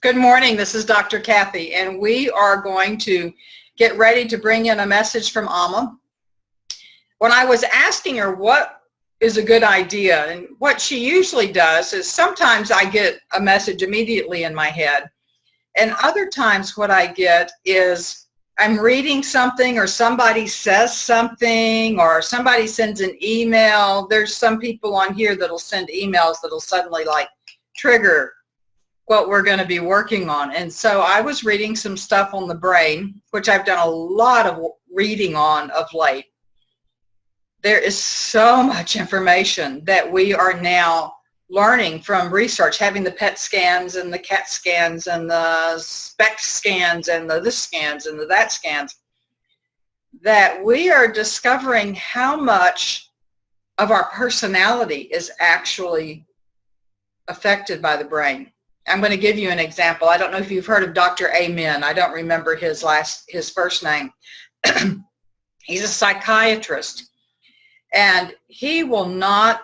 Good morning. This is Dr. Kathy, and we are going to get ready to bring in a message from Amma. When I was asking her what is a good idea, and what she usually does is sometimes I get a message immediately in my head, and other times what I get is I'm reading something or somebody says something or somebody sends an email. There's some people on here that'll send emails that'll suddenly like trigger what we're going to be working on. And so I was reading some stuff on the brain, which I've done a lot of reading on of late. There is so much information that we are now learning from research, having the PET scans and the CAT scans and the SPECT scans and the this scans and the that scans, that we are discovering how much of our personality is actually affected by the brain. I'm going to give you an example. I don't know if you've heard of Dr. Amen. I don't remember his first name. He's a psychiatrist, and he will not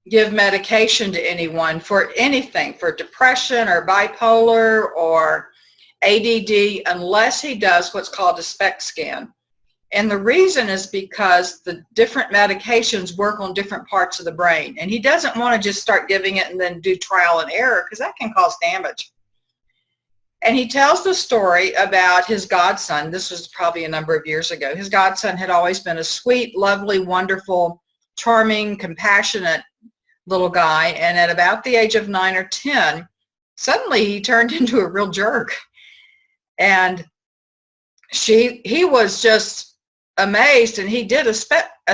give medication to anyone for anything, for depression or bipolar or ADD, unless he does what's called a SPECT scan. And the reason is because the different medications work on different parts of the brain. And he doesn't want to just start giving it and then do trial and error, because that can cause damage. And he tells the story about his godson. This was probably a number of years ago. His godson had always been a sweet, lovely, wonderful, charming, compassionate little guy. And at about the age of 9 or 10, suddenly he turned into a real jerk. And he was just amazed, and he did a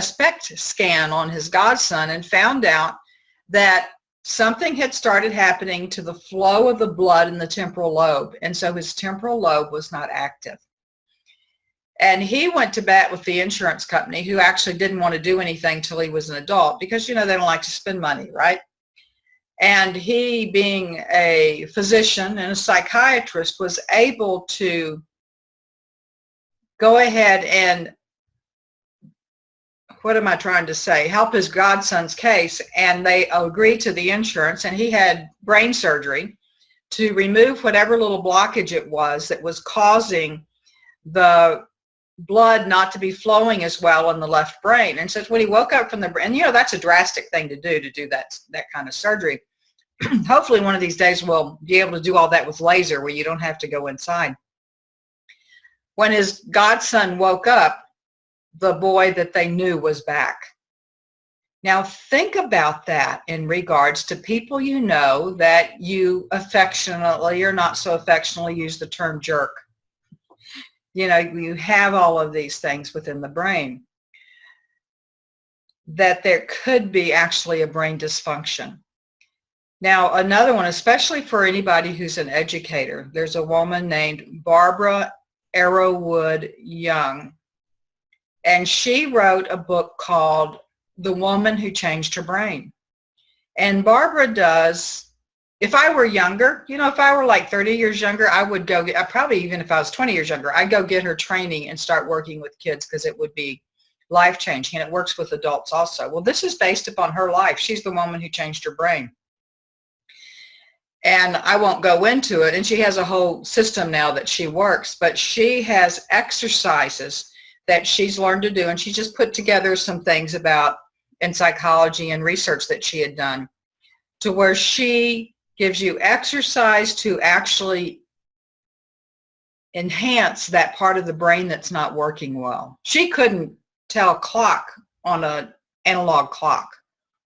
SPECT scan on his godson and found out that something had started happening to the flow of the blood in the temporal lobe, and so his temporal lobe was not active. And he went to bat with the insurance company, who actually didn't want to do anything till he was an adult, because they don't like to spend money, right? And he, being a physician and a psychiatrist, was able to go ahead and, what am I trying to say, help his godson's case. And they agreed to the insurance, and he had brain surgery to remove whatever little blockage it was that was causing the blood not to be flowing as well in the left brain. And so when he woke up from the brain, and that's a drastic thing to do that kind of surgery. Hopefully one of these days we'll be able to do all that with laser, where you don't have to go inside. When his godson woke up, the boy that they knew was back. Now think about that in regards to people that you affectionately or not so affectionately use the term jerk. You have all of these things within the brain, that there could be actually a brain dysfunction. Now another one, especially for anybody who's an educator, there's a woman named Barbara Arrowwood Young, and she wrote a book called The Woman Who Changed Her Brain. And Barbara does, if I were younger, if I were like 30 years younger, I would go, probably even if I was 20 years younger, I'd go get her training and start working with kids, because it would be life-changing, and it works with adults also. Well, this is based upon her life. She's the woman who changed her brain. And I won't go into it, and she has a whole system now that she works, but she has exercises that she's learned to do, and she just put together some things about in psychology and research that she had done, to where she gives you exercise to actually enhance that part of the brain that's not working well. She couldn't tell clock on an analog clock,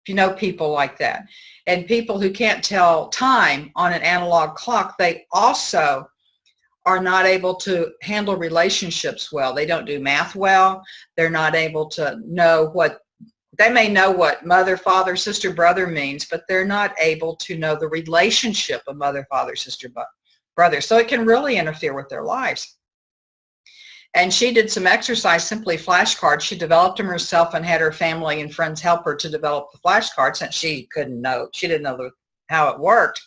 if you know people like that. And people who can't tell time on an analog clock, they also are not able to handle relationships well. They don't do math well. They're not able to know they may know what mother, father, sister, brother means, but they're not able to know the relationship of mother, father, sister, brother. So it can really interfere with their lives. And she did some exercise, simply flashcards. She developed them herself and had her family and friends help her to develop the flashcards, since she didn't know how it worked.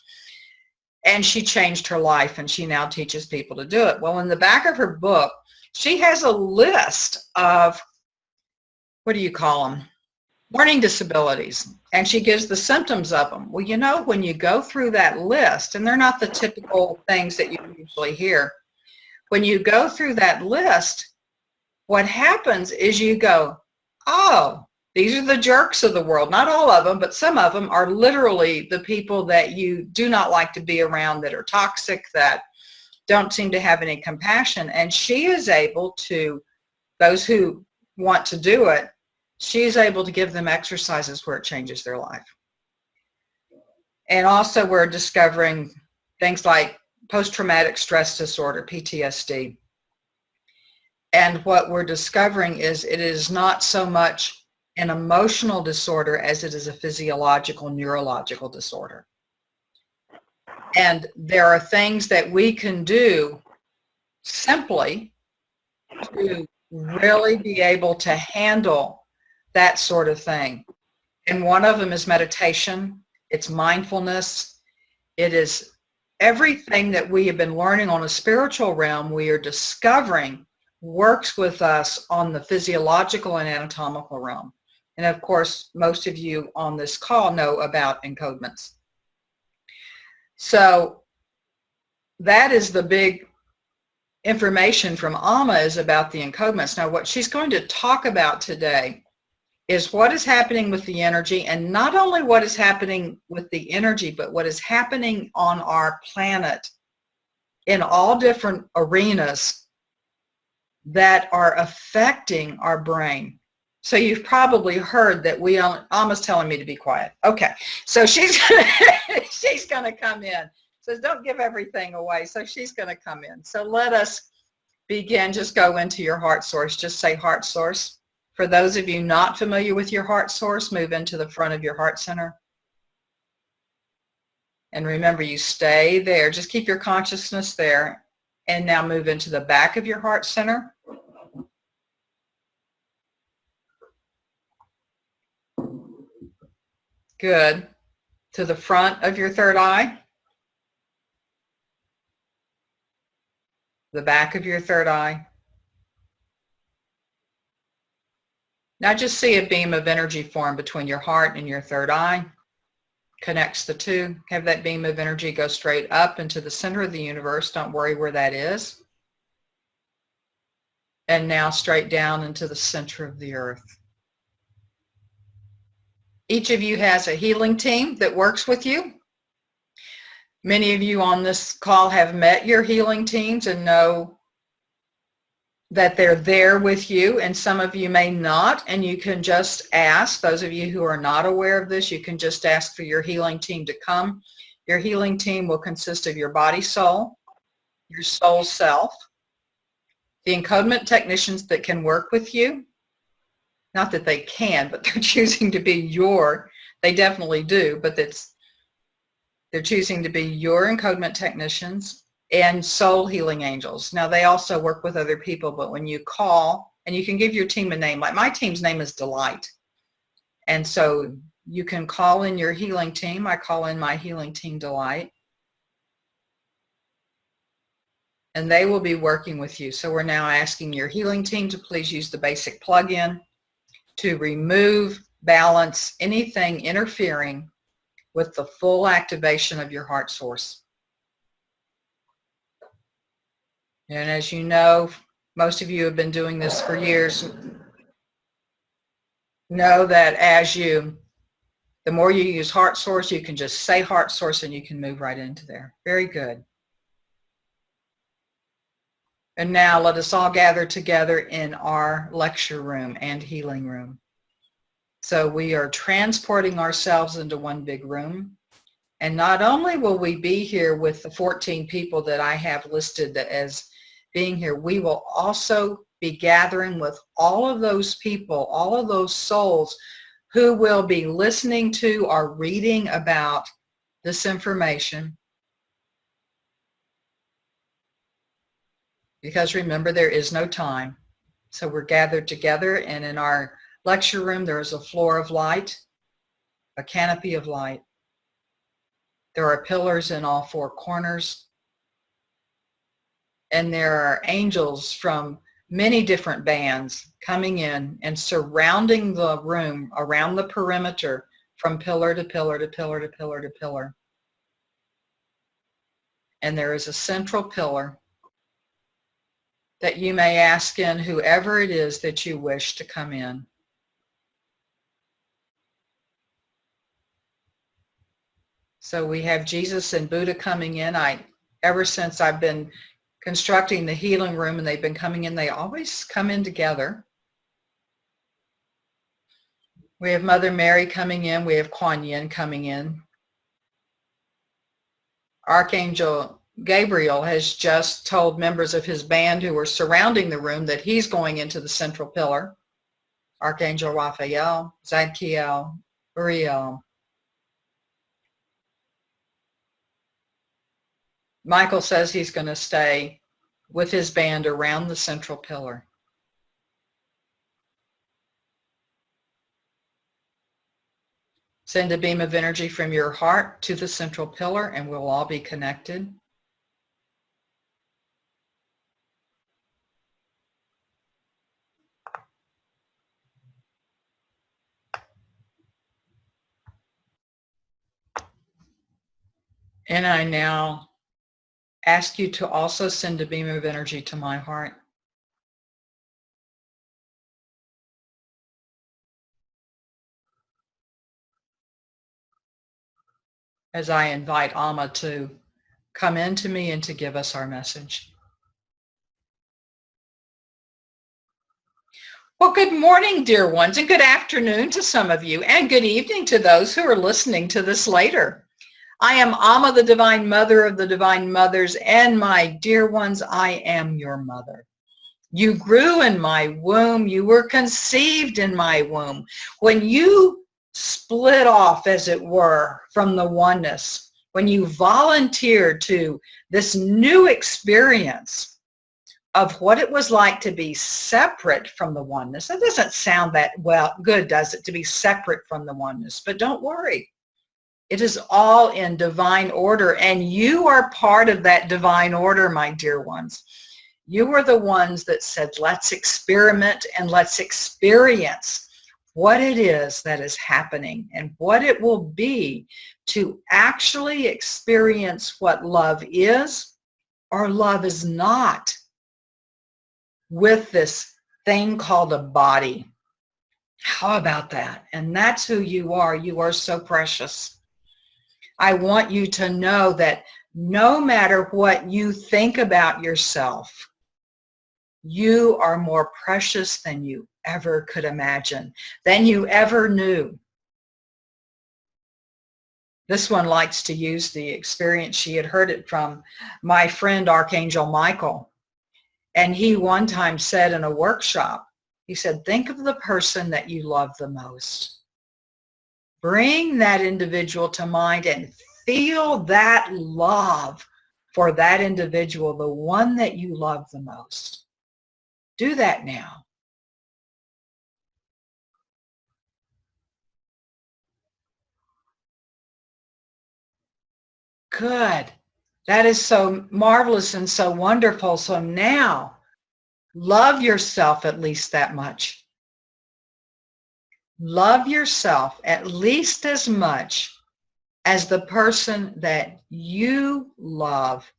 And she changed her life, and she now teaches people to do it. Well, in the back of her book, she has a list of, what do you call them? learning disabilities, and she gives the symptoms of them. Well, you know, when you go through that list, and they're not the typical things that you usually hear, when you go through that list, what happens is you go, oh, these are the jerks of the world. Not all of them, but some of them are literally the people that you do not like to be around, that are toxic, that don't seem to have any compassion. And she is able to, those who want to do it, she is able to give them exercises where it changes their life. And also we're discovering things like post-traumatic stress disorder, PTSD. And what we're discovering is it is not so much an emotional disorder as it is a physiological, neurological disorder. And there are things that we can do simply to really be able to handle that sort of thing. And one of them is meditation. It's mindfulness. It is everything that we have been learning on a spiritual realm, we are discovering works with us on the physiological and anatomical realm. And of course, most of you on this call know about encodements. So that is the big information from Amma, is about the encodements. Now, what she's going to talk about today is what is happening with the energy, and not only what is happening with the energy, but what is happening on our planet in all different arenas that are affecting our brain. So you've probably heard that Amma's telling me to be quiet. Okay, so she's gonna come in. Says don't give everything away. So she's gonna come in. So let us begin. Just go into your heart source. Just say heart source. For those of you not familiar with your heart source, move into the front of your heart center. And remember, you stay there. Just keep your consciousness there. And now move into the back of your heart center. Good. To the front of your third eye. The back of your third eye. Now just see a beam of energy form between your heart and your third eye. Connects the two. Have that beam of energy go straight up into the center of the universe. Don't worry where that is. And now straight down into the center of the earth. Each of you has a healing team that works with you. Many of you on this call have met your healing teams and know that they're there with you, and some of you may not, and you can just ask. Those of you who are not aware of this, you can just ask for your healing team to come. Your healing team will consist of your body soul, your soul self, the encodement technicians that can work with you. Not that they can, but they're choosing to be they definitely do, but they're choosing to be your encodement technicians, and soul healing angels. Now, they also work with other people, but when you call, and you can give your team a name, like my team's name is Delight. And so you can call in your healing team. I call in my healing team, Delight. And they will be working with you. So we're now asking your healing team to please use the basic plug-in to remove, balance anything interfering with the full activation of your heart source. And as you know, most of you have been doing this for years. Know that the more you use heart source, you can just say heart source and you can move right into there. Very good. And now let us all gather together in our lecture room and healing room. So we are transporting ourselves into one big room. And not only will we be here with the 14 people that I have listed as being here, we will also be gathering with all of those people, all of those souls who will be listening to or reading about this information. Because remember, there is no time. So we're gathered together, and in our lecture room, there is a floor of light, a canopy of light. There are pillars in all four corners. And there are angels from many different bands coming in and surrounding the room around the perimeter from pillar to pillar to pillar to pillar to pillar. And there is a central pillar that you may ask in whoever it is that you wish to come in. So we have Jesus and Buddha coming in. Ever since I've been constructing the healing room and they've been coming in, they always come in together. We have Mother Mary coming in. We have Kuan Yin coming in. Archangel Gabriel has just told members of his band who are surrounding the room that he's going into the central pillar. Archangel Raphael, Zadkiel, Uriel. Michael says he's going to stay with his band around the central pillar. Send a beam of energy from your heart to the central pillar and we'll all be connected. And I now ask you to also send a beam of energy to my heart. As I invite Amma to come into me and to give us our message. Well, good morning, dear ones, and good afternoon to some of you, and good evening to those who are listening to this later. I am Amma, the Divine Mother of the Divine Mothers, and my dear ones, I am your mother. You grew in my womb. You were conceived in my womb. When you split off, as it were, from the oneness, when you volunteered to this new experience of what it was like to be separate from the oneness. It doesn't sound that good, does it, to be separate from the oneness? But don't worry. It is all in divine order, and you are part of that divine order, my dear ones. You were the ones that said, let's experiment and let's experience what it is that is happening and what it will be to actually experience what love is or love is not with this thing called a body. How about that? And that's who you are. You are so precious. I want you to know that no matter what you think about yourself, you are more precious than you ever could imagine, than you ever knew. This one likes to use the experience. She had heard it from my friend Archangel Michael. And he one time said in a workshop, he said, think of the person that you love the most. Bring that individual to mind and feel that love for that individual, the one that you love the most. Do that now. Good. That is so marvelous and so wonderful. So now, love yourself at least that much. Love yourself at least as much as the person that you love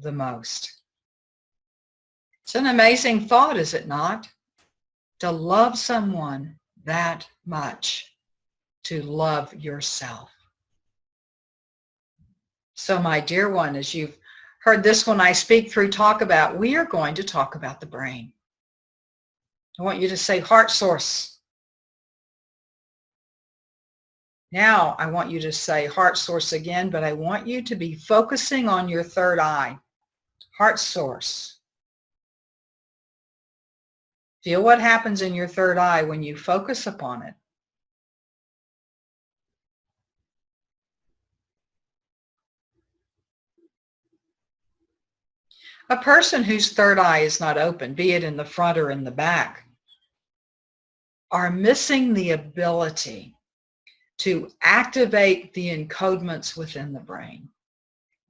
the most. It's an amazing thought, is it not? To love someone that much, to love yourself. So my dear one, as you've heard this one I speak through talk about, we are going to talk about the brain. I want you to say heart source. Now I want you to say heart source again, but I want you to be focusing on your third eye, heart source. Feel what happens in your third eye when you focus upon it. A person whose third eye is not open, be it in the front or in the back, are missing the ability to activate the encodements within the brain.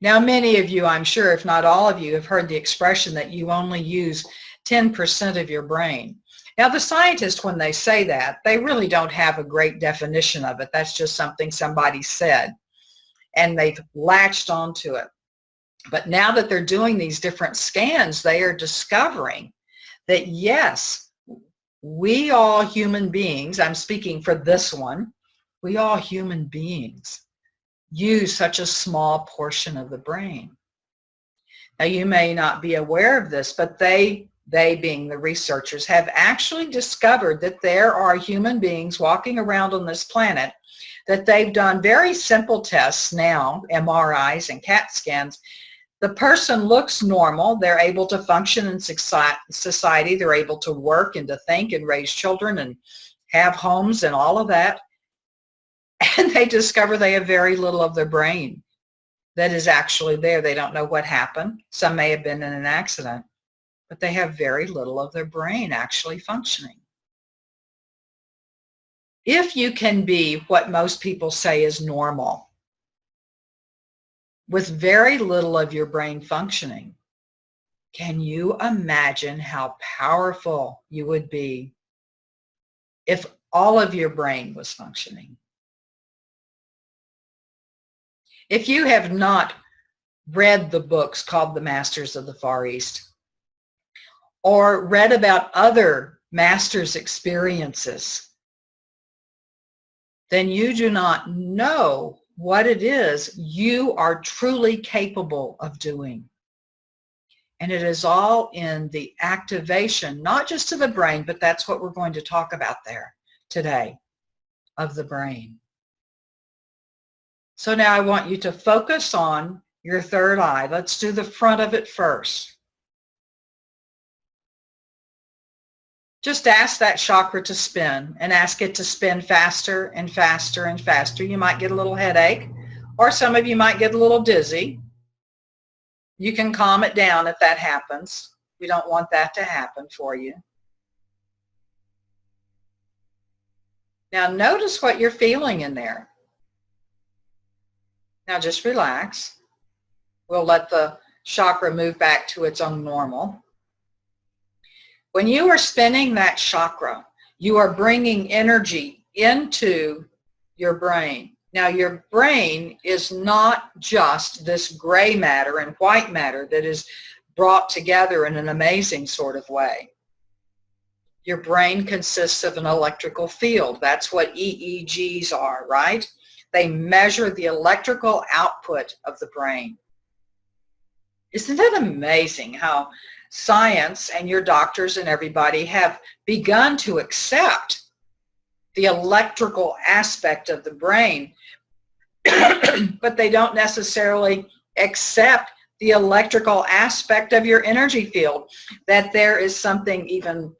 Now, many of you, I'm sure, if not all of you, have heard the expression that you only use 10% of your brain. Now, the scientists, when they say that, they really don't have a great definition of it. That's just something somebody said, and they've latched onto it. But now that they're doing these different scans, they are discovering that, yes, we all human beings, I'm speaking for this one, we all human beings use such a small portion of the brain. Now, you may not be aware of this, but they being the researchers, have actually discovered that there are human beings walking around on this planet that they've done very simple tests now, MRIs and CAT scans. The person looks normal. They're able to function in society. They're able to work and to think and raise children and have homes and all of that. And they discover they have very little of their brain that is actually there. They don't know what happened. Some may have been in an accident, but they have very little of their brain actually functioning. If you can be what most people say is normal, with very little of your brain functioning, can you imagine how powerful you would be if all of your brain was functioning? If you have not read the books called The Masters of the Far East, or read about other masters' experiences, then you do not know what it is you are truly capable of doing. And it is all in the activation, not just of the brain, but that's what we're going to talk about there today, of the brain. So now I want you to focus on your third eye. Let's do the front of it first. Just ask that chakra to spin, and ask it to spin faster and faster and faster. You might get a little headache, or some of you might get a little dizzy. You can calm it down if that happens. We don't want that to happen for you. Now notice what you're feeling in there. Now just relax. We'll let the chakra move back to its own normal. When you are spinning that chakra, you are bringing energy into your brain. Now, your brain is not just this gray matter and white matter that is brought together in an amazing sort of way. Your brain consists of an electrical field. That's what EEGs are, right? They measure the electrical output of the brain. Isn't it amazing how science and your doctors and everybody have begun to accept the electrical aspect of the brain, but they don't necessarily accept the electrical aspect of your energy field, that there is something even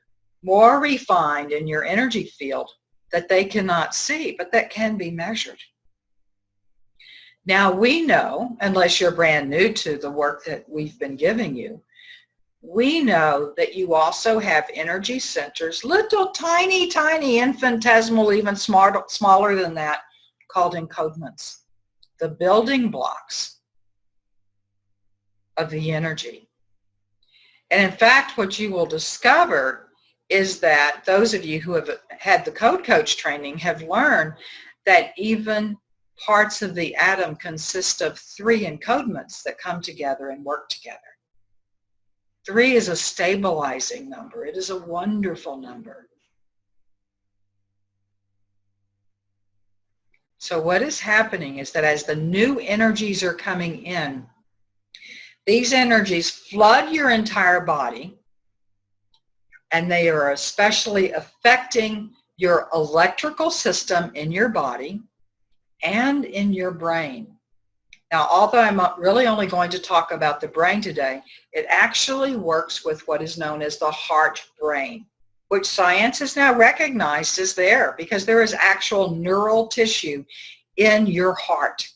more refined in your energy field that they cannot see, but that can be measured. Now we know, unless you're brand new to the work that we've been giving you, we know that you also have energy centers, little tiny, tiny, infinitesimal, even smaller than that, called encodements, the building blocks of the energy. And in fact, what you will discover is that those of you who have had the Code Coach training have learned that even parts of the atom consist of 3 encodements that come together and work together. 3 is a stabilizing number. It is a wonderful number. So what is happening is that as the new energies are coming in, these energies flood your entire body, and they are especially affecting your electrical system in your body and in your brain. Now, although I'm really only going to talk about the brain today, it actually works with what is known as the heart brain, which science has now recognized is there because there is actual neural tissue in your heart.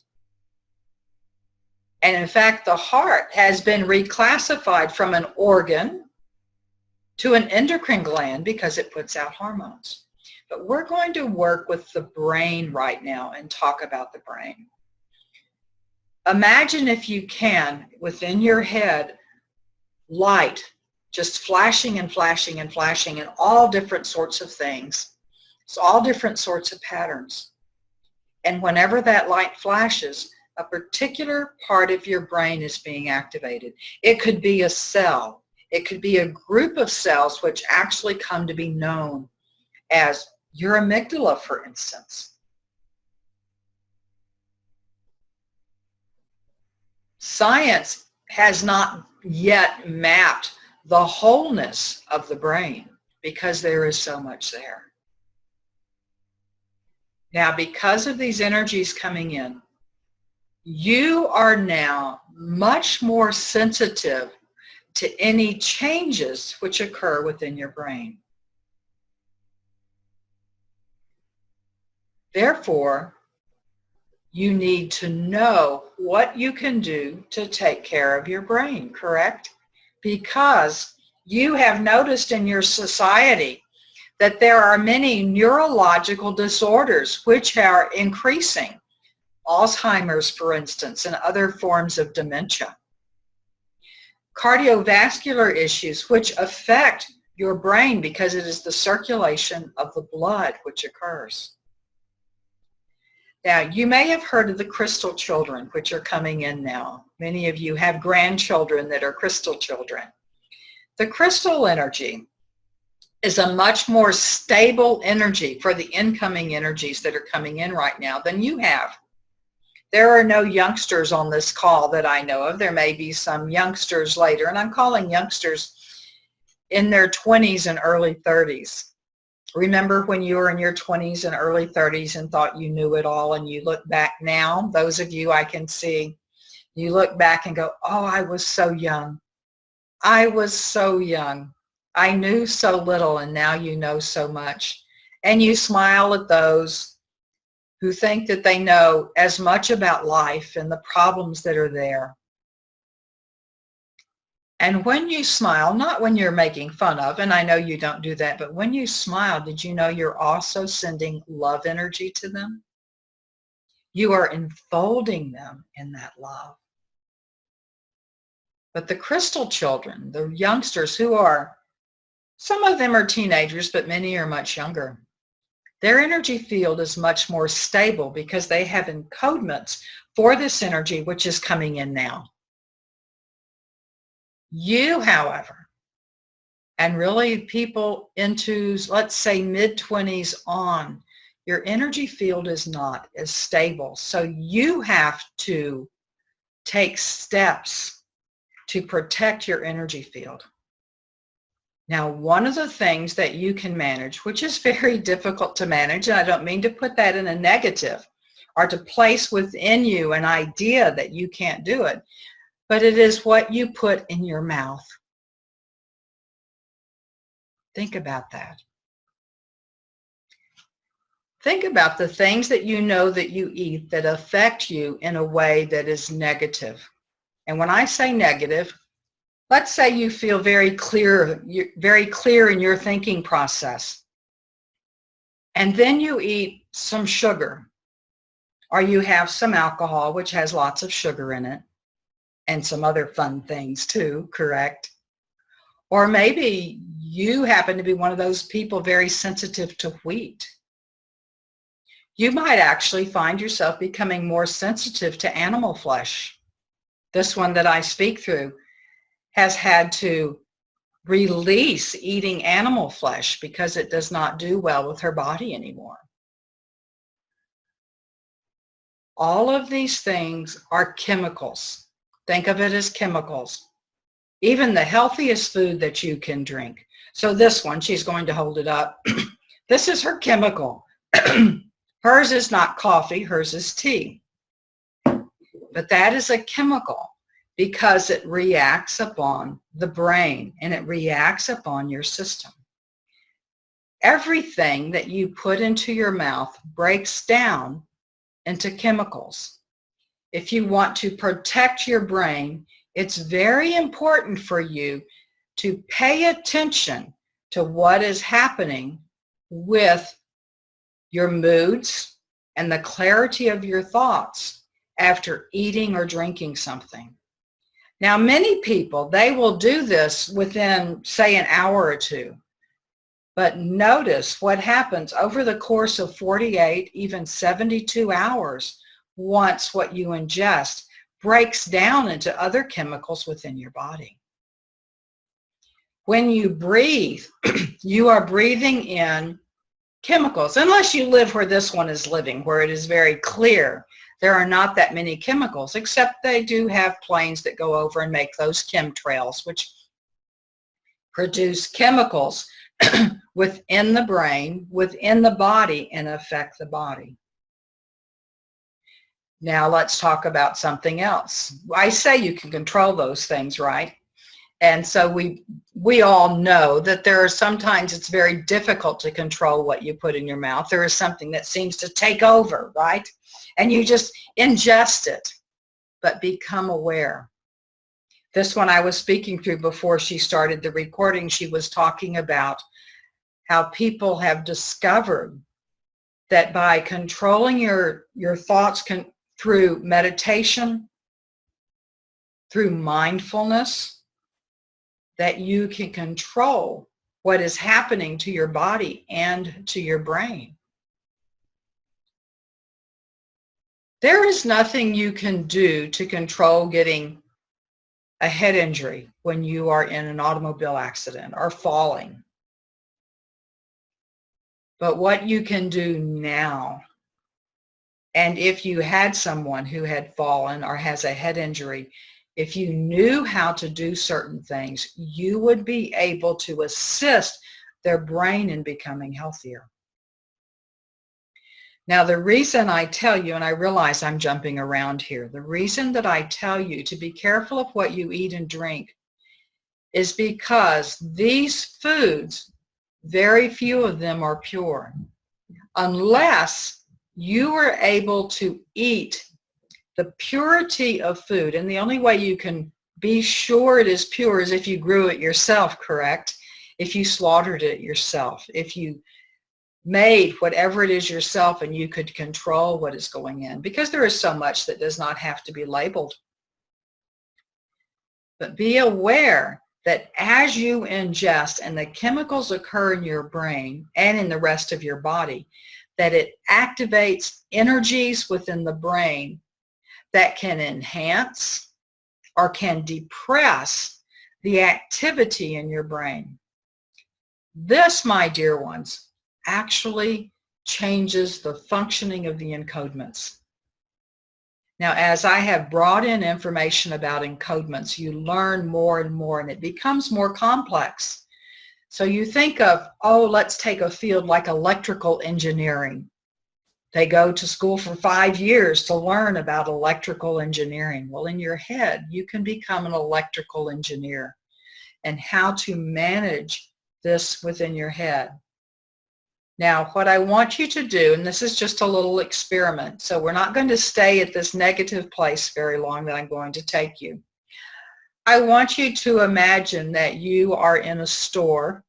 And in fact, the heart has been reclassified from an organ to an endocrine gland because it puts out hormones. But we're going to work with the brain right now and talk about the brain. Imagine, if you can, within your head, light just flashing and flashing and flashing in all different sorts of things. It's all different sorts of patterns. And whenever that light flashes, a particular part of your brain is being activated. It could be a cell. It could be a group of cells which actually come to be known as your amygdala, for instance. Science has not yet mapped the wholeness of the brain because there is so much there. Now, because of these energies coming in, you are now much more sensitive to any changes which occur within your brain. Therefore, you need to know what you can do to take care of your brain, correct? Because you have noticed in your society that there are many neurological disorders which are increasing. Alzheimer's, for instance, and other forms of dementia. Cardiovascular issues which affect your brain because it is the circulation of the blood which occurs. Now, you may have heard of the crystal children which are coming in now. Many of you have grandchildren that are crystal children. The crystal energy is a much more stable energy for the incoming energies that are coming in right now than you have. There are no youngsters on this call that I know of. There may be some youngsters later, and I'm calling youngsters in their 20s and early 30s. Remember when you were in your 20s and early 30s and thought you knew it all, and you look back now, those of you I can see, you look back and go, oh, I was so young. I was so young. I knew so little, and now you know so much. And you smile at those who think that they know as much about life and the problems that are there. And when you smile, not when you're making fun of, and I know you don't do that, but when you smile, did you know you're also sending love energy to them? You are enfolding them in that love. But the crystal children, the youngsters who are, some of them are teenagers, but many are much younger. Their energy field is much more stable because they have encodements for this energy which is coming in now. You, however, and really people into, let's say, mid-20s on, your energy field is not as stable. So you have to take steps to protect your energy field. Now, one of the things that you can manage, which is very difficult to manage, and I don't mean to put that in a negative or to place within you an idea that you can't do it, but it is what you put in your mouth. Think about that. Think about the things that you know that you eat that affect you in a way that is negative. And when I say negative, let's say you feel very clear in your thinking process, and then you eat some sugar, or you have some alcohol, which has lots of sugar in it, and some other fun things too, correct? Or maybe you happen to be one of those people very sensitive to wheat. You might actually find yourself becoming more sensitive to animal flesh. This one that I speak through has had to release eating animal flesh because it does not do well with her body anymore. All of these things are chemicals. Think of it as chemicals. Even the healthiest food that you can drink. So this one, she's going to hold it up. This is her chemical. Hers is not coffee, hers is tea. But that is a chemical because it reacts upon the brain and it reacts upon your system. Everything that you put into your mouth breaks down into chemicals. If you want to protect your brain, it's very important for you to pay attention to what is happening with your moods and the clarity of your thoughts after eating or drinking something. Now, many people, they will do this within, say, an hour or two. But notice what happens over the course of 48, even 72 hours, once what you ingest breaks down into other chemicals within your body. When you breathe, you are breathing in chemicals, unless you live where this one is living, where it is very clear. There are not that many chemicals, except they do have planes that go over and make those chemtrails, which produce chemicals within the brain, within the body, and affect the body. Now let's talk about something else. I say you can control those things, right? And so we all know that there are sometimes it's very difficult to control what you put in your mouth. There is something that seems to take over, right? And you just ingest it, but become aware. This one I was speaking through before she started the recording, she was talking about how people have discovered that by controlling your thoughts through meditation, through mindfulness, that you can control what is happening to your body and to your brain. There is nothing you can do to control getting a head injury when you are in an automobile accident or falling. But what you can do now, and if you had someone who had fallen or has a head injury, if you knew how to do certain things, you would be able to assist their brain in becoming healthier. Now, the reason I tell you, and I realize I'm jumping around here, the reason that I tell you to be careful of what you eat and drink is because these foods, very few of them are pure. Unless you are able to eat the purity of food, and the only way you can be sure it is pure is if you grew it yourself, correct? If you slaughtered it yourself, if you made whatever it is yourself and you could control what is going in, because there is so much that does not have to be labeled. But be aware that as you ingest and the chemicals occur in your brain and in the rest of your body, that it activates energies within the brain that can enhance or can depress the activity in your brain. This, my dear ones, actually changes the functioning of the encodements. Now, as I have brought in information about encodements, you learn more and more, and it becomes more complex. So you think of, oh, let's take a field like electrical engineering. They go to school for 5 years to learn about electrical engineering. Well, in your head, you can become an electrical engineer and how to manage this within your head. Now, what I want you to do, and this is just a little experiment, so we're not going to stay at this negative place very long that I'm going to take you. I want you to imagine that you are in a store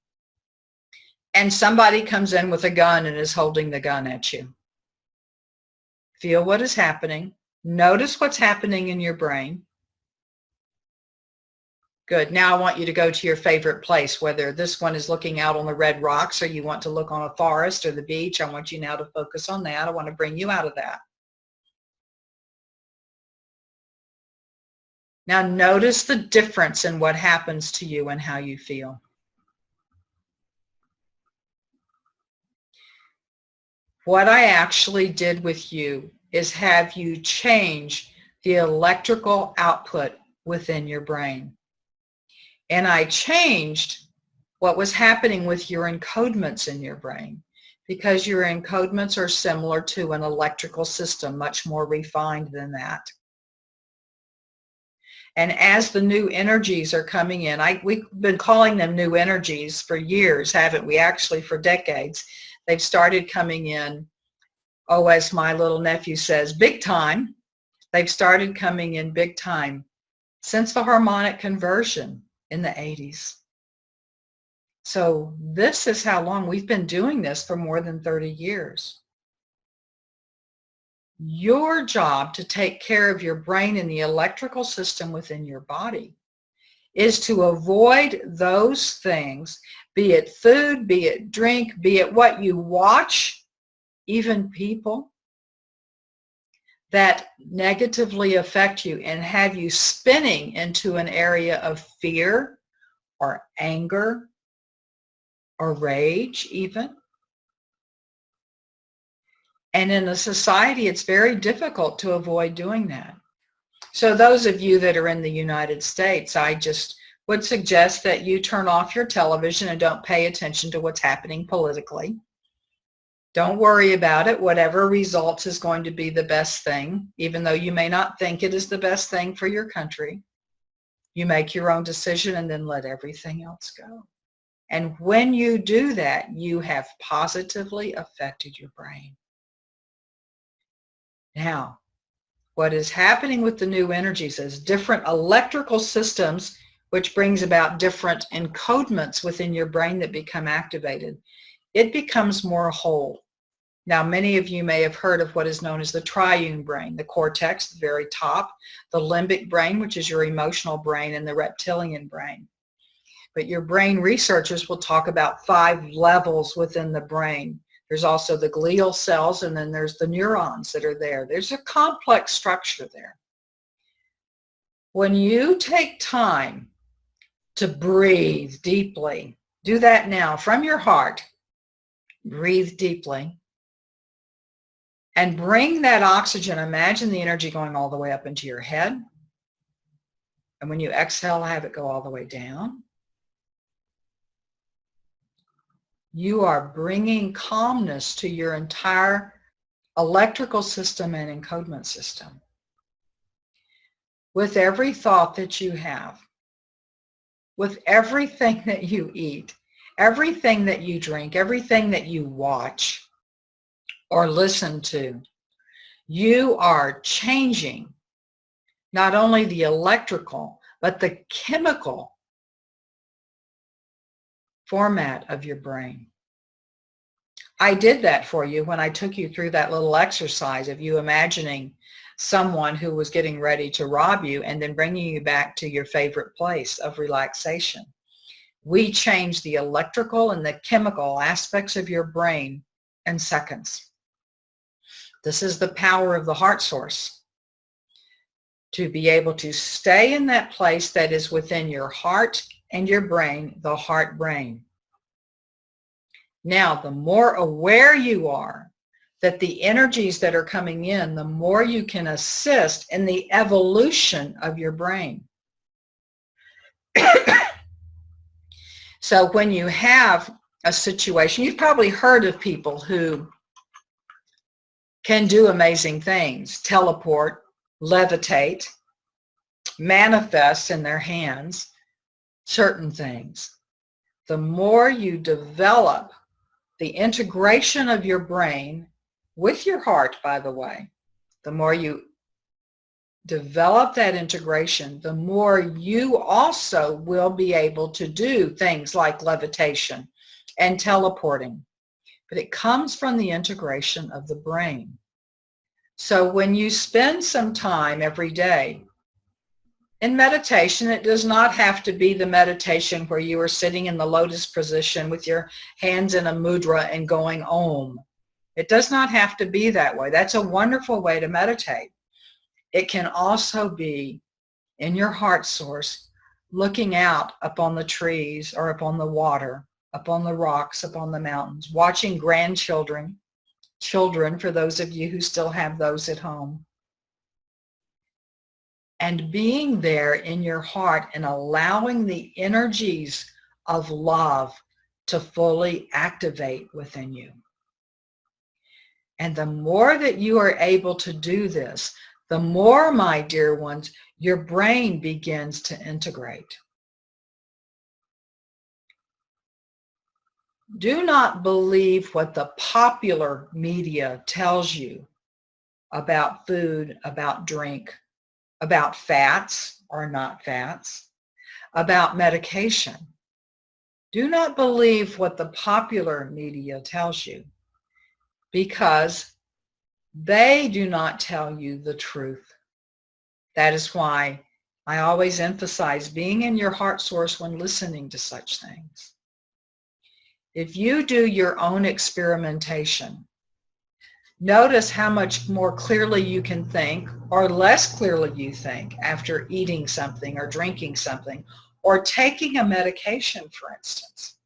and somebody comes in with a gun and is holding the gun at you. Feel what is happening. Notice what's happening in your brain. Good. Now I want you to go to your favorite place, whether this one is looking out on the red rocks or you want to look on a forest or the beach. I want you now to focus on that. I want to bring you out of that. Now notice the difference in what happens to you and how you feel. What I actually did with you is have you change the electrical output within your brain. And I changed what was happening with your encodements in your brain, because your encodements are similar to an electrical system, much more refined than that. And as the new energies are coming in, we've been calling them new energies for years, haven't we? Actually, for decades. They've started coming in, oh, as my little nephew says, big time. They've started coming in big time since the harmonic conversion in the 80s. So this is how long we've been doing this, for more than 30 years. Your job to take care of your brain and the electrical system within your body is to avoid those things, be it food, be it drink, be it what you watch, even people, that negatively affect you and have you spinning into an area of fear or anger or rage even. And in a society, it's very difficult to avoid doing that. So those of you that are in the United States, I just would suggest that you turn off your television and don't pay attention to what's happening politically. Don't worry about it. Whatever results is going to be the best thing, even though you may not think it is the best thing for your country. You make your own decision and then let everything else go. And when you do that, you have positively affected your brain. Now, what is happening with the new energies is different electrical systems, which brings about different encodements within your brain that become activated. It becomes more whole. Now, many of you may have heard of what is known as the triune brain, the cortex, the very top, the limbic brain, which is your emotional brain, and the reptilian brain. But your brain researchers will talk about 5 levels within the brain. There's also the glial cells, and then there's the neurons that are there. There's a complex structure there. When you take time to breathe deeply, do that now from your heart. Breathe deeply. And bring that oxygen. Imagine the energy going all the way up into your head. And when you exhale, have it go all the way down. You are bringing calmness to your entire electrical system and encodement system. With every thought that you have, with everything that you eat, everything that you drink, everything that you watch or listen to, you are changing not only the electrical, but the chemical format of your brain. I did that for you when I took you through that little exercise of you imagining someone who was getting ready to rob you and then bringing you back to your favorite place of relaxation. We change the electrical and the chemical aspects of your brain in seconds. This is the power of the heart source, to be able to stay in that place that is within your heart and your brain, the heart brain. Now, the more aware you are that the energies that are coming in, the more you can assist in the evolution of your brain. So when you have a situation, you've probably heard of people who can do amazing things, teleport, levitate, manifest in their hands certain things. The more you develop the integration of your brain with your heart, by the way, the more you develop that integration, the more you also will be able to do things like levitation and teleporting. But it comes from the integration of the brain. So when you spend some time every day in meditation, it does not have to be the meditation where you are sitting in the lotus position with your hands in a mudra and going Om. It does not have to be that way. That's a wonderful way to meditate. It can also be in your heart source, looking out upon the trees or upon the water, upon the rocks, upon the mountains, watching grandchildren, children for those of you who still have those at home, and being there in your heart and allowing the energies of love to fully activate within you. And the more that you are able to do this, the more, my dear ones, your brain begins to integrate. Do not believe what the popular media tells you about food, about drink, about fats or not fats, about medication. Do not believe what the popular media tells you, because They do not tell you the truth. That is why I always emphasize being in your heart source when listening to such things. If you do your own experimentation, notice how much more clearly you can think or less clearly you think after eating something or drinking something or taking a medication, for instance.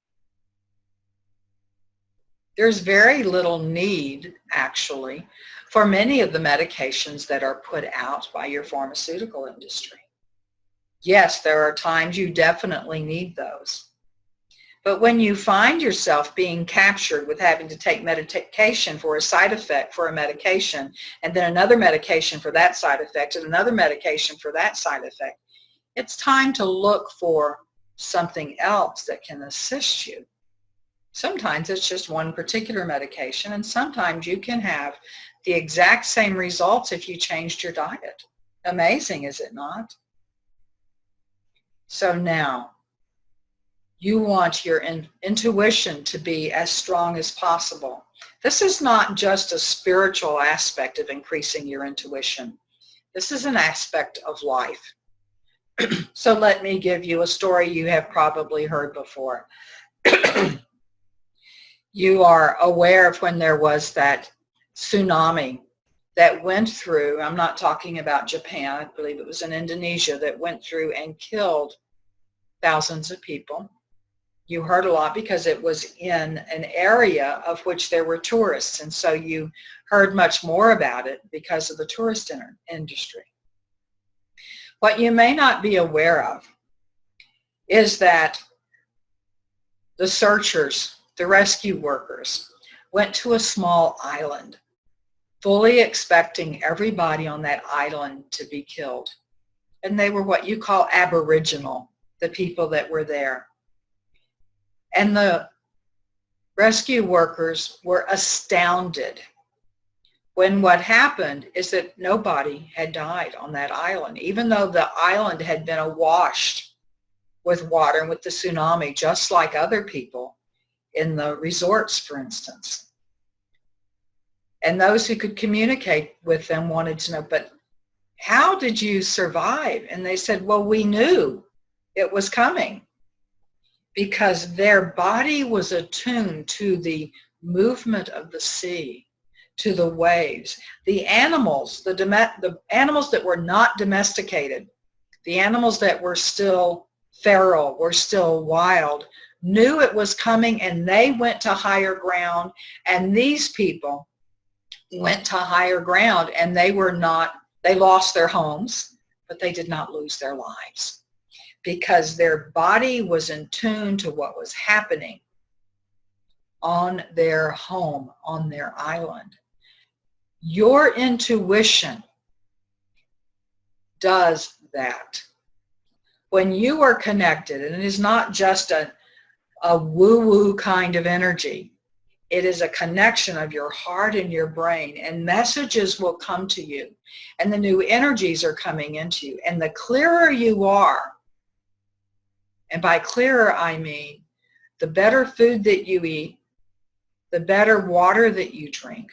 There's very little need, actually, for many of the medications that are put out by your pharmaceutical industry. Yes, there are times you definitely need those. But when you find yourself being captured with having to take medication for a side effect for a medication, and then another medication for that side effect, and another medication for that side effect, it's time to look for something else that can assist you. Sometimes it's just one particular medication, and sometimes you can have the exact same results if you changed your diet. Amazing, is it not? So now, you want your intuition to be as strong as possible. This is not just a spiritual aspect of increasing your intuition. This is an aspect of life. So let me give you a story you have probably heard before. You are aware of when there was that tsunami that went through, I'm not talking about Japan, I believe it was in Indonesia, that went through and killed thousands of people. You heard a lot because it was in an area of which there were tourists, and so you heard much more about it because of the tourist industry. What you may not be aware of is that the searchers, the rescue workers, went to a small island, fully expecting everybody on that island to be killed. And they were what you call Aboriginal, the people that were there. And the rescue workers were astounded when what happened is that nobody had died on that island, even though the island had been awash with water and with the tsunami, just like other people in the resorts, for instance. And those who could communicate with them wanted to know, but how did you survive? And they said, well, we knew it was coming because their body was attuned to the movement of the sea, to the waves. The animals, the animals that were not domesticated, the animals that were still feral, were still wild, knew it was coming, and they went to higher ground, and these people went to higher ground, and they lost their homes, but they did not lose their lives because their body was in tune to what was happening on their home, on their island. Your intuition does that. When you are connected, and it is not just a woo-woo kind of energy, it is a connection of your heart and your brain, and messages will come to you, and the new energies are coming into you. And the clearer you are, and by clearer I mean the better food that you eat, the better water that you drink,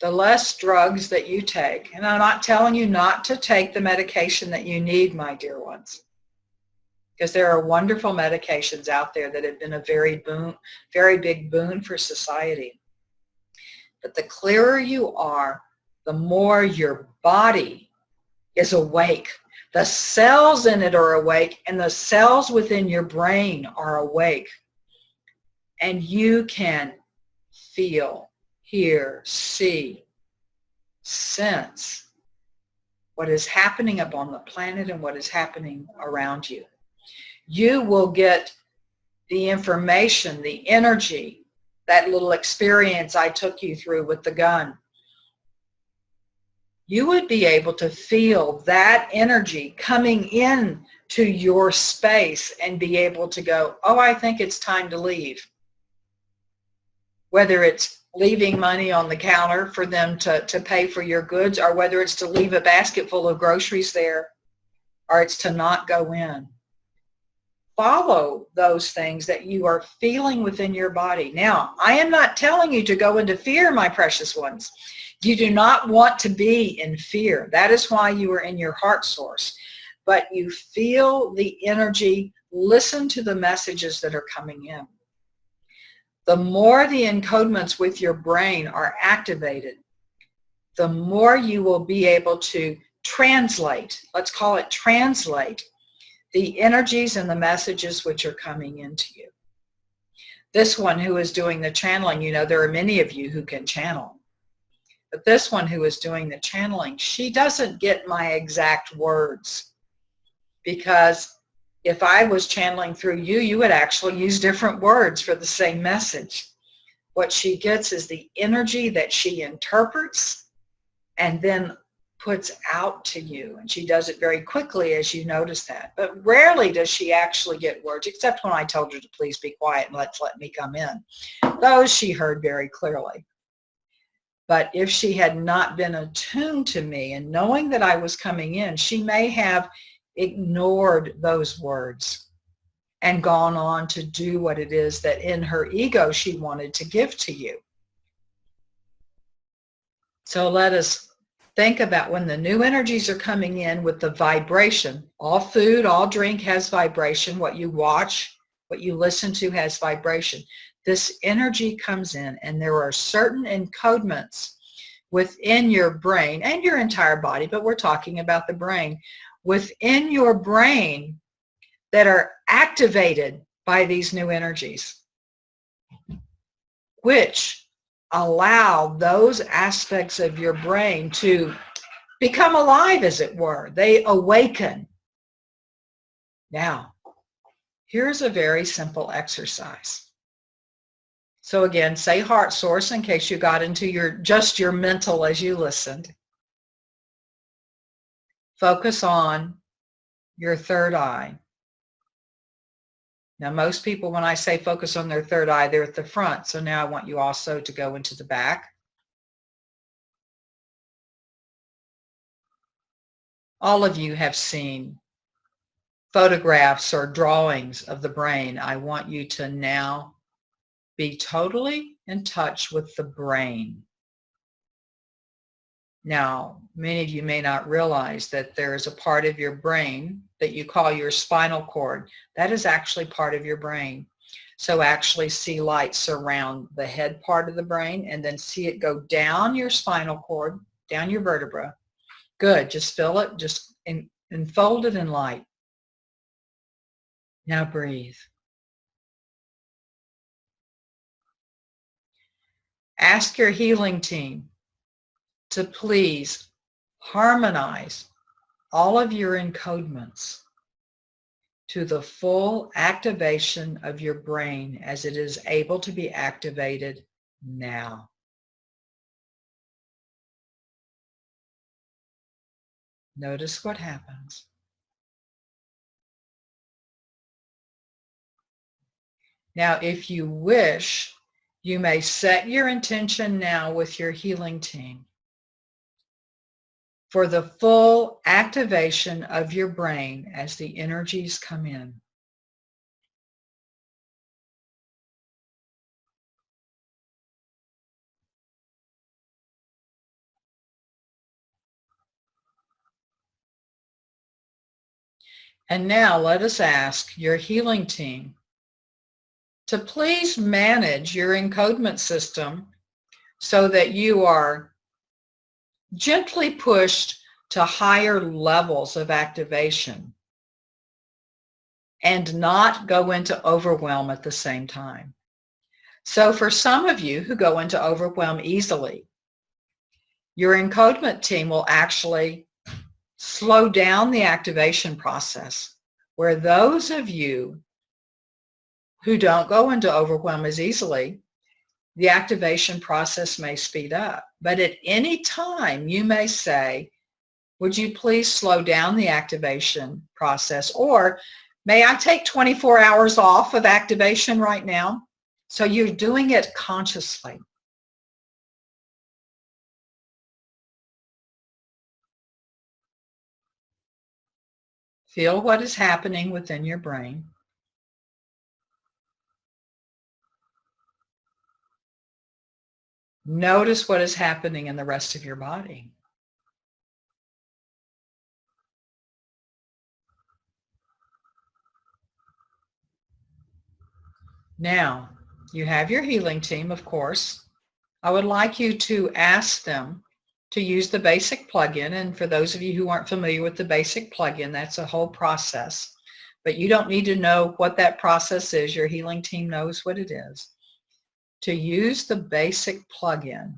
the less drugs that you take. And I'm not telling you not to take the medication that you need, my dear ones, because there are wonderful medications out there that have been a very big boon for society. But the clearer you are, the more your body is awake. The cells in it are awake, and the cells within your brain are awake. And you can feel, hear, see, sense what is happening up on the planet and what is happening around you. You will get the information, the energy, that little experience I took you through with the gun. You would be able to feel that energy coming in to your space and be able to go, oh, I think it's time to leave. Whether it's leaving money on the counter for them to pay for your goods, or whether it's to leave a basket full of groceries there, or it's to not go in. follow those things that you are feeling within your body. Now, I am not telling you to go into fear, my precious ones. You do not want to be in fear. That is why you are in your heart source. But you feel the energy, listen to the messages that are coming in. The more the encodements with your brain are activated, the more you will be able to translate, let's call it translate, the energies and the messages which are coming into you. This one who is doing the channeling, you know, there are many of you who can channel. But this one who is doing the channeling, she doesn't get my exact words, because if I was channeling through you, you would actually use different words for the same message. What she gets is the energy that she interprets and then puts out to you. And she does it very quickly, as you notice that. But rarely does she actually get words, except when I told her to please be quiet and let me come in. Those she heard very clearly. But if she had not been attuned to me and knowing that I was coming in, she may have ignored those words and gone on to do what it is that in her ego she wanted to give to you. So let us think about when the new energies are coming in with the vibration. All food, all drink has vibration. What you watch, what you listen to has vibration. This energy comes in, and there are certain encodements within your brain and your entire body, but we're talking about the brain, within your brain that are activated by these new energies, which allow those aspects of your brain to become alive, as it were. They awaken. Now, here's a very simple exercise. So again, say heart source in case you got into your mental as you listened. Focus on your third eye. Now, most people, when I say focus on their third eye, they're at the front. So now I want you also to go into the back. All of you have seen photographs or drawings of the brain. I want you to now be totally in touch with the brain. Now, many of you may not realize that there is a part of your brain that you call your spinal cord. That is actually part of your brain. So actually see light surround the head part of the brain and then see it go down your spinal cord, down your vertebra. Good. Just feel it. Just enfold it in light. Now breathe. Ask your healing team to please harmonize all of your encodements to the full activation of your brain as it is able to be activated now. Notice what happens. Now, if you wish, you may set your intention now with your healing team for the full activation of your brain as the energies come in. And now let us ask your healing team to please manage your encodement system so that you are gently pushed to higher levels of activation and not go into overwhelm at the same time. So for some of you who go into overwhelm easily, your encodement team will actually slow down the activation process, where those of you who don't go into overwhelm as easily, the activation process may speed up. But at any time, you may say, would you please slow down the activation process? Or may I take 24 hours off of activation right now? So you're doing it consciously. Feel what is happening within your brain. Notice what is happening in the rest of your body. Now, you have your healing team, of course. I would like you to ask them to use the basic plugin. And for those of you who aren't familiar with the basic plugin, that's a whole process. But you don't need to know what that process is. Your healing team knows what it is. To use the basic plugin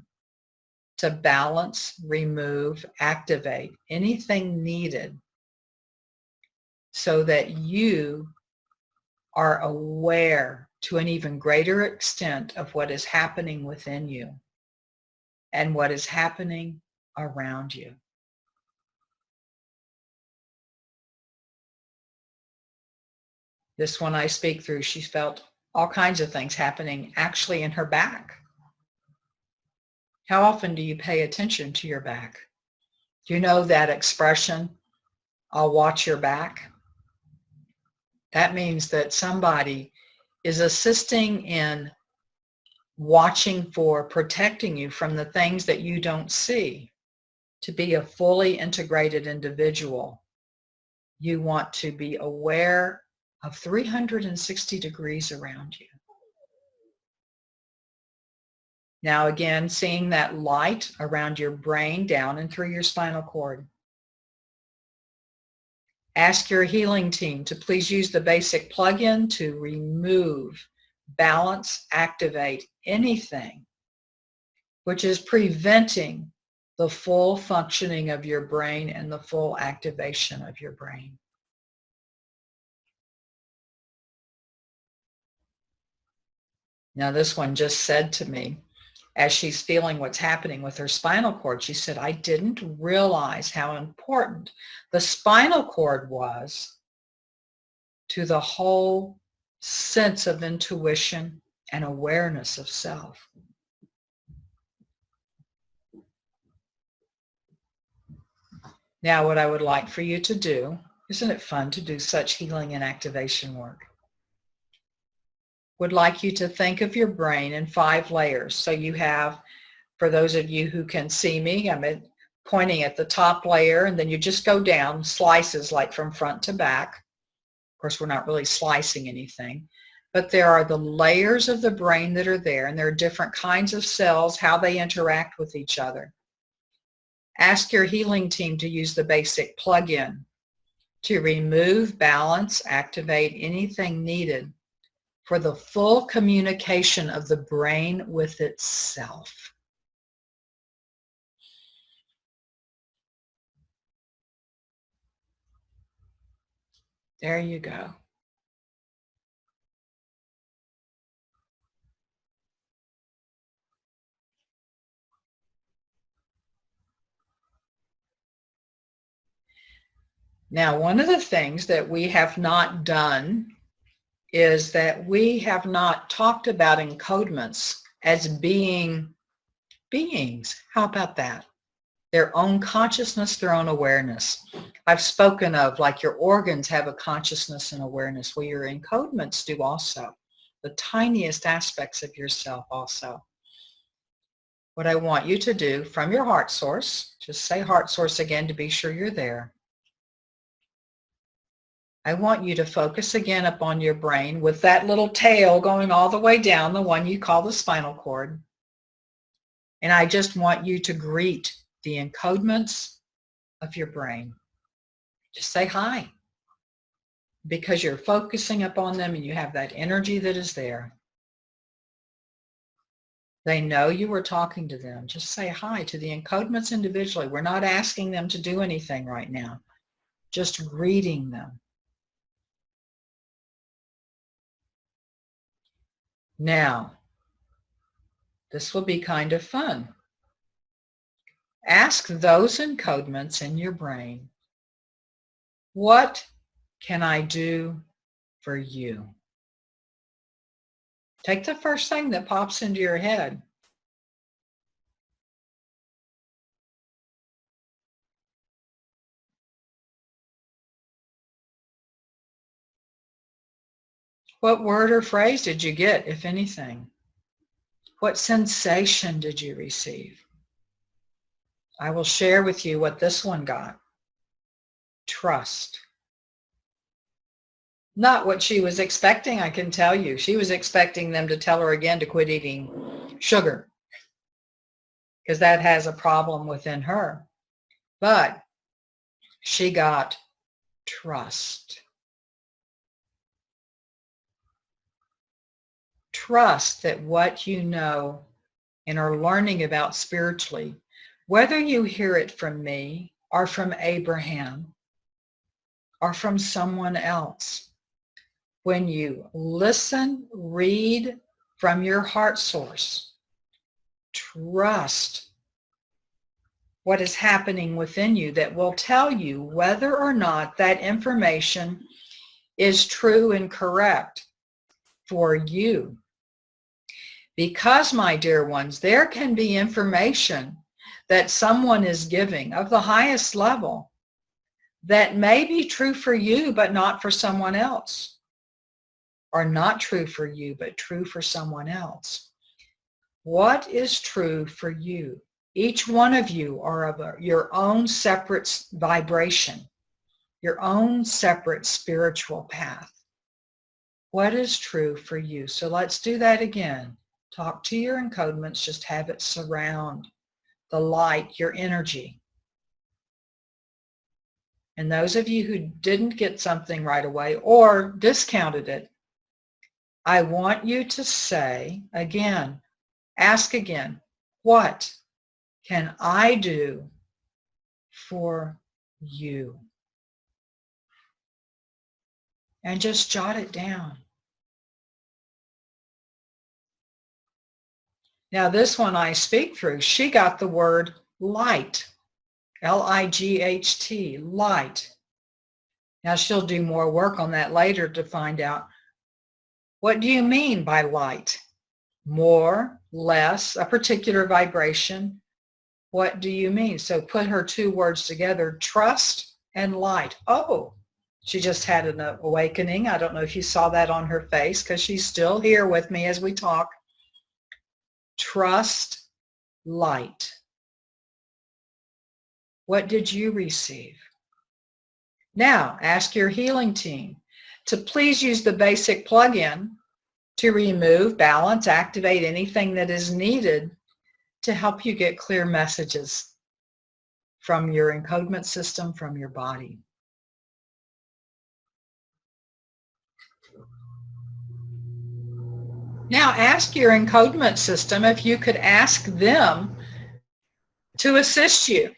to balance, remove, activate anything needed so that you are aware to an even greater extent of what is happening within you and what is happening around you. This one I speak through, she felt all kinds of things happening actually in her back. How often do you pay attention to your back? Do you know that expression, I'll watch your back? That means that somebody is assisting in watching for protecting you from the things that you don't see. To be a fully integrated individual, you want to be aware of 360 degrees around you. Now again, seeing that light around your brain down and through your spinal cord. Ask your healing team to please use the basic plugin to remove, balance, activate anything which is preventing the full functioning of your brain and the full activation of your brain. Now this one just said to me, as she's feeling what's happening with her spinal cord, she said, I didn't realize how important the spinal cord was to the whole sense of intuition and awareness of self. Now, what I would like for you to do, isn't it fun to do such healing and activation work? Would like you to think of your brain in 5 layers. So you have, for those of you who can see me, I'm pointing at the top layer, and then you just go down slices like from front to back. Of course, we're not really slicing anything, but there are the layers of the brain that are there, and there are different kinds of cells, how they interact with each other. Ask your healing team to use the basic plugin to remove, balance, activate anything needed for the full communication of the brain with itself. There you go. Now, one of the things that we have not done is that we have not talked about encodements as being beings. How about that? Their own consciousness, their own awareness. I've spoken of like your organs have a consciousness and awareness. Well, your encodements do also. The tiniest aspects of yourself also. What I want you to do from your heart source, just say heart source again to be sure you're there. I want you to focus again upon your brain with that little tail going all the way down, the one you call the spinal cord. And I just want you to greet the encodements of your brain. Just say hi, because you're focusing upon them and you have that energy that is there. They know you were talking to them. Just say hi to the encodements individually. We're not asking them to do anything right now, just greeting them. Now, this will be kind of fun. Ask those encodements in your brain, what can I do for you? Take the first thing that pops into your head. What word or phrase did you get, if anything? What sensation did you receive? I will share with you what this one got. Trust. Not what she was expecting, I can tell you. She was expecting them to tell her again to quit eating sugar because that has a problem within her. But she got trust. Trust that what you know and are learning about spiritually, whether you hear it from me or from Abraham or from someone else, when you listen, read from your heart source, trust what is happening within you that will tell you whether or not that information is true and correct for you. Because, my dear ones, there can be information that someone is giving of the highest level that may be true for you but not for someone else, or not true for you but true for someone else. What is true for you? Each one of you are of your own separate vibration, your own separate spiritual path. What is true for you? So let's do that again. Talk to your encodements, just have it surround the light, your energy. And those of you who didn't get something right away or discounted it, I want you to say again, ask again, what can I do for you? And just jot it down. Now this one I speak through, she got the word light, L-I-G-H-T, light. Now she'll do more work on that later to find out, what do you mean by light? More, less, a particular vibration? What do you mean? So put her two words together, trust and light. Oh, she just had an awakening. I don't know if you saw that on her face because she's still here with me as we talk. Trust, light. What did you receive? Now, ask your healing team to please use the basic plug-in to remove, balance, activate anything that is needed to help you get clear messages from your encodement system, from your body. Now ask your encodement system if you could ask them to assist you.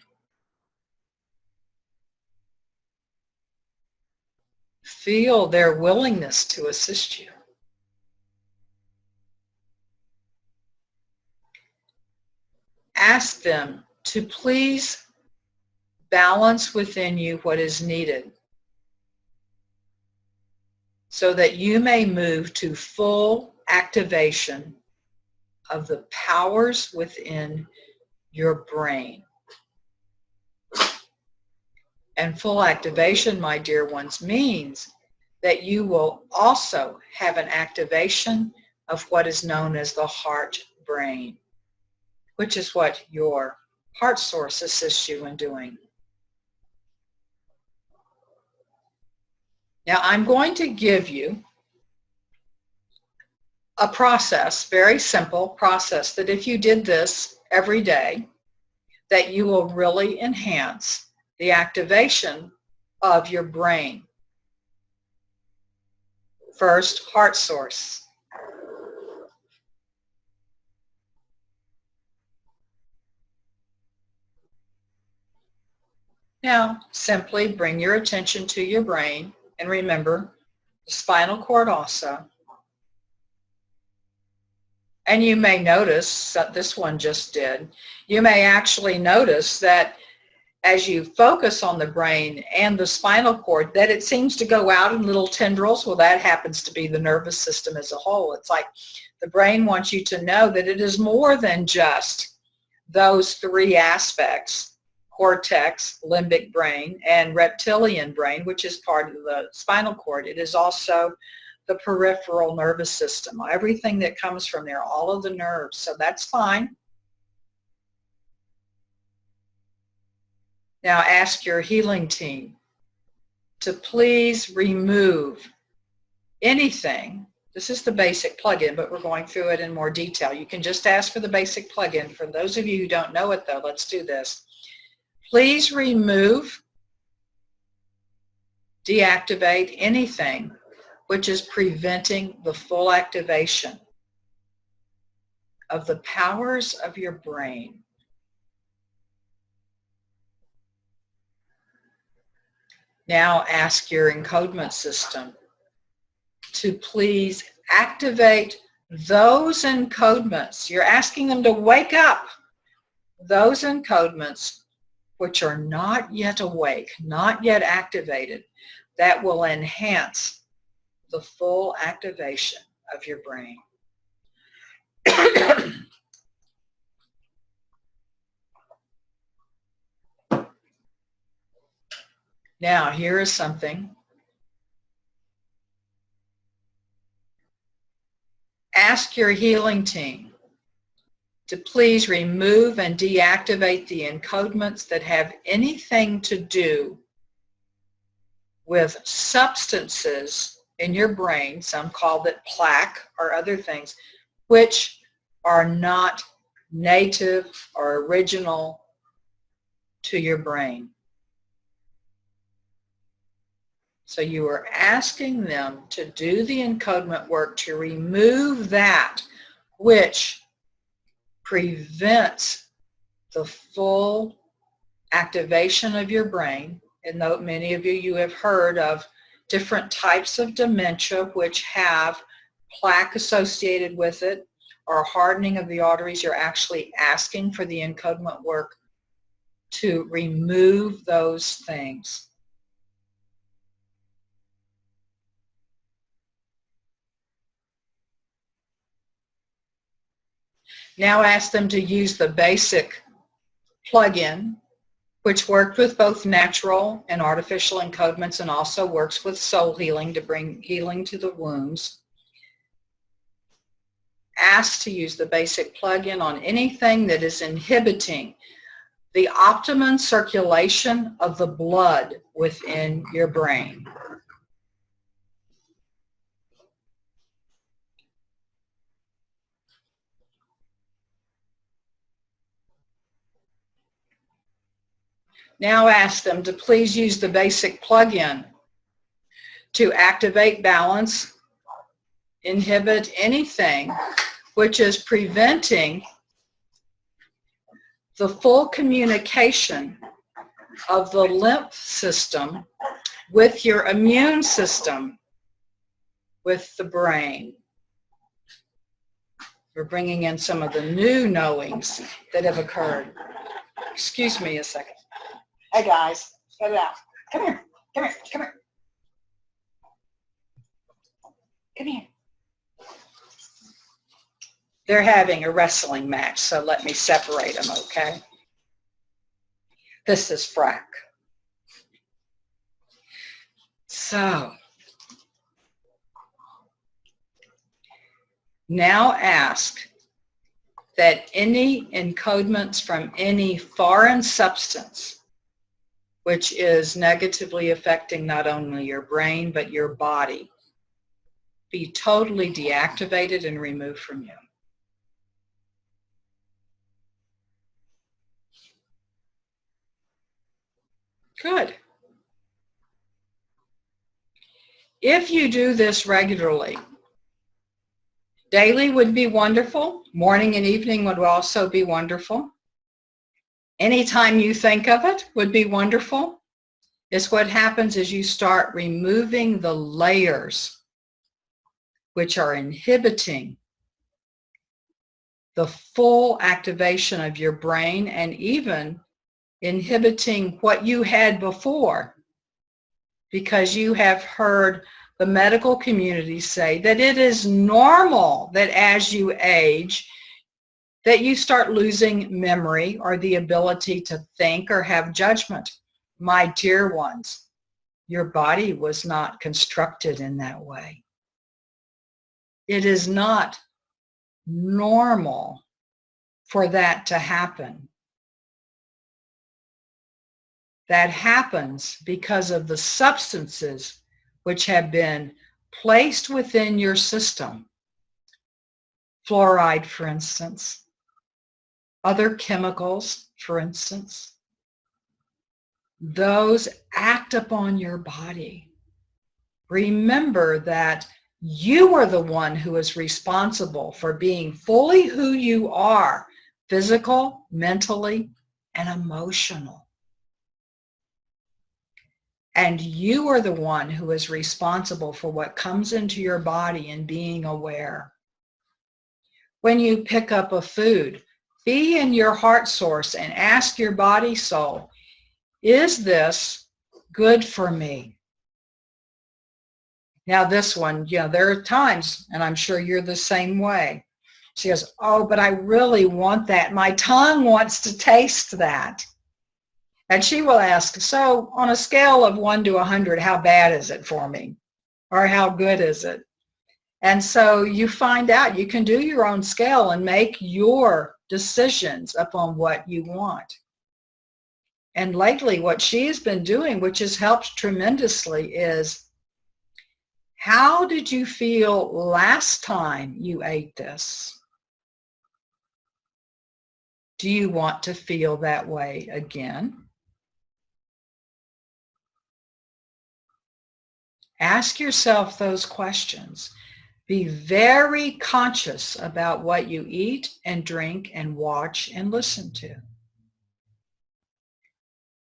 Feel their willingness to assist you. Ask them to please balance within you what is needed so that you may move to full activation of the powers within your brain. And full activation, my dear ones, means that you will also have an activation of what is known as the heart brain, which is what your heart source assists you in doing. Now I'm going to give you a process, very simple process, that if you did this every day, that you will really enhance the activation of your brain. First, heart source. Now, simply bring your attention to your brain and remember the spinal cord also. And you may notice that this one just did. You may actually notice that as you focus on the brain and the spinal cord, that it seems to go out in little tendrils. Well, that happens to be the nervous system as a whole. It's like the brain wants you to know that it is more than just those three aspects: cortex, limbic brain, and reptilian brain, which is part of the spinal cord. It is also the peripheral nervous system, everything that comes from there, all of the nerves. So that's fine. Now ask your healing team to please remove anything. This is the basic plug-in, but we're going through it in more detail. You can just ask for the basic plug-in. For those of you who don't know it, though, let's do this. Please remove, deactivate anything which is preventing the full activation of the powers of your brain. Now ask your encodement system to please activate those encodements. You're asking them to wake up. Those encodements which are not yet awake, not yet activated, that will enhance the full activation of your brain. Now, here is something. Ask your healing team to please remove and deactivate the encodements that have anything to do with substances in your brain, some call it plaque or other things, which are not native or original to your brain. So you are asking them to do the encodement work to remove that which prevents the full activation of your brain. And though many of you have heard of different types of dementia which have plaque associated with it or hardening of the arteries, you're actually asking for the encodement work to remove those things. Now ask them to use the basic plug-in, which worked with both natural and artificial encodements and also works with soul healing to bring healing to the wounds. Ask to use the basic plug-in on anything that is inhibiting the optimum circulation of the blood within your brain. Now ask them to please use the basic plug-in to activate balance, inhibit anything which is preventing the full communication of the lymph system with your immune system, with the brain. We're bringing in some of the new knowings that have occurred. Excuse me a second. Hey guys, get it out. Come here, come here, come here. Come here. They're having a wrestling match, so let me separate them, okay? This is Frack. So, now ask that any encodements from any foreign substance which is negatively affecting not only your brain but your body be totally deactivated and removed from you. Good. If you do this regularly, daily would be wonderful. Morning and evening would also be wonderful. Anytime you think of it would be wonderful. It's what happens as you start removing the layers which are inhibiting the full activation of your brain and even inhibiting what you had before, because you have heard the medical community say that it is normal that as you age that you start losing memory or the ability to think or have judgment. My dear ones, your body was not constructed in that way. It is not normal for that to happen. That happens because of the substances which have been placed within your system. Fluoride, for instance, other chemicals, for instance, those act upon your body. Remember that you are the one who is responsible for being fully who you are, physical, mentally, and emotional. And you are the one who is responsible for what comes into your body and being aware. When you pick up a food, be in your heart source and ask your body soul, is this good for me? Now this one, there are times, and I'm sure you're the same way. She goes, oh, but I really want that. My tongue wants to taste that. And she will ask, so on a scale of 1 to 100, how bad is it for me? Or how good is it? And so you find out, you can do your own scale and make your decisions upon what you want. And lately what she has been doing, which has helped tremendously, is how did you feel last time you ate this? Do you want to feel that way again? Ask yourself those questions. Be very conscious about what you eat and drink and watch and listen to.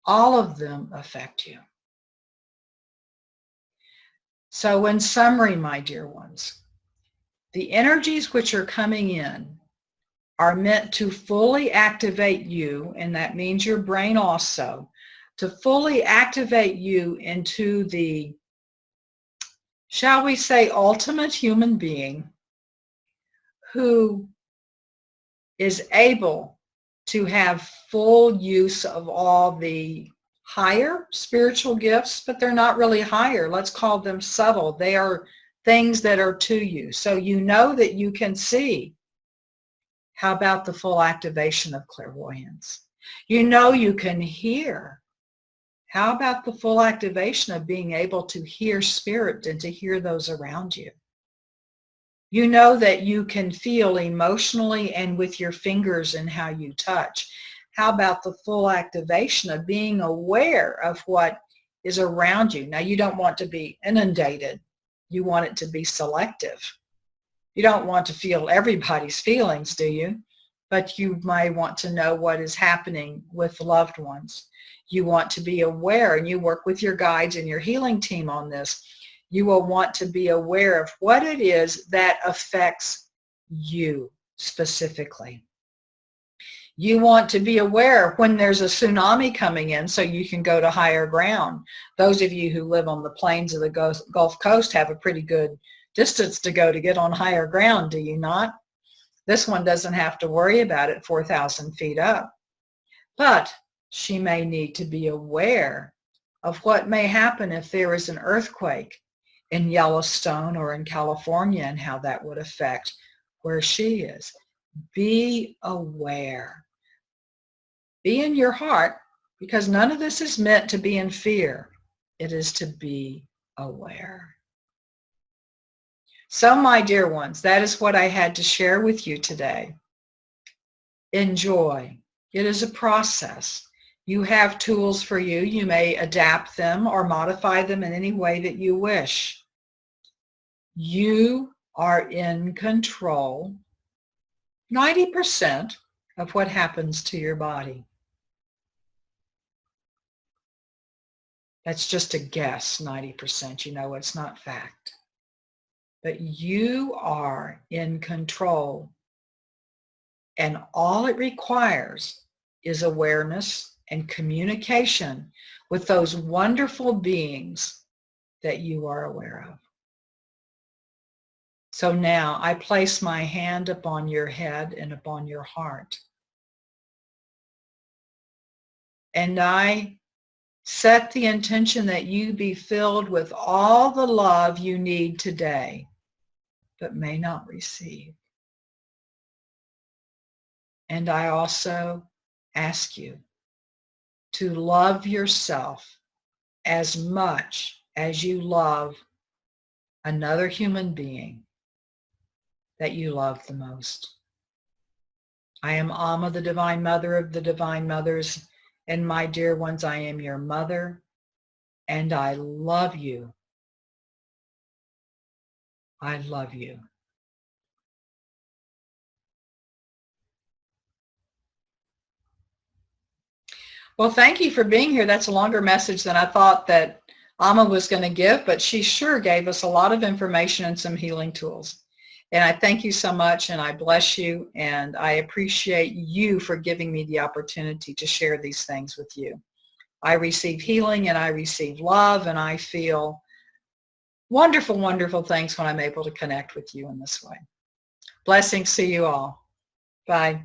All of them affect you. So in summary, my dear ones, the energies which are coming in are meant to fully activate you, and that means your brain also, to fully activate you into the, shall we say, ultimate human being who is able to have full use of all the higher spiritual gifts, but they're not really higher. Let's call them subtle. They are things that are to you. So you know that you can see. How about the full activation of clairvoyance? You know you can hear. How about the full activation of being able to hear spirit and to hear those around you? You know that you can feel emotionally and with your fingers and how you touch. How about the full activation of being aware of what is around you? Now, you don't want to be inundated. You want it to be selective. You don't want to feel everybody's feelings, do you? But you might want to know what is happening with loved ones. You want to be aware, and you work with your guides and your healing team on this. You will want to be aware of what it is that affects you specifically. You want to be aware when there's a tsunami coming in so you can go to higher ground. Those of you who live on the plains of the Gulf Coast have a pretty good distance to go to get on higher ground, do you not? This one doesn't have to worry about it 4,000 feet up. But she may need to be aware of what may happen if there is an earthquake in Yellowstone or in California and how that would affect where she is. Be aware. Be in your heart, because none of this is meant to be in fear. It is to be aware. So, my dear ones, that is what I had to share with you today. Enjoy. It is a process. You have tools for you. You may adapt them or modify them in any way that you wish. You are in control 90% of what happens to your body. That's just a guess, 90%. You know, it's not fact. But you are in control. And all it requires is awareness and communication with those wonderful beings that you are aware of. So now I place my hand upon your head and upon your heart. And I set the intention that you be filled with all the love you need today. but may not receive. And I also ask you to love yourself as much as you love another human being that you love the most. I am Amma, the Divine Mother of the Divine Mothers, and my dear ones, I am your mother, and I love you. I love you. Well, thank you for being here. That's a longer message than I thought that Amma was going to give, but she sure gave us a lot of information and some healing tools. And I thank you so much, and I bless you, and I appreciate you for giving me the opportunity to share these things with you. I receive healing, and I receive love, and I feel wonderful, wonderful things when I'm able to connect with you in this way. Blessings to you all. Bye.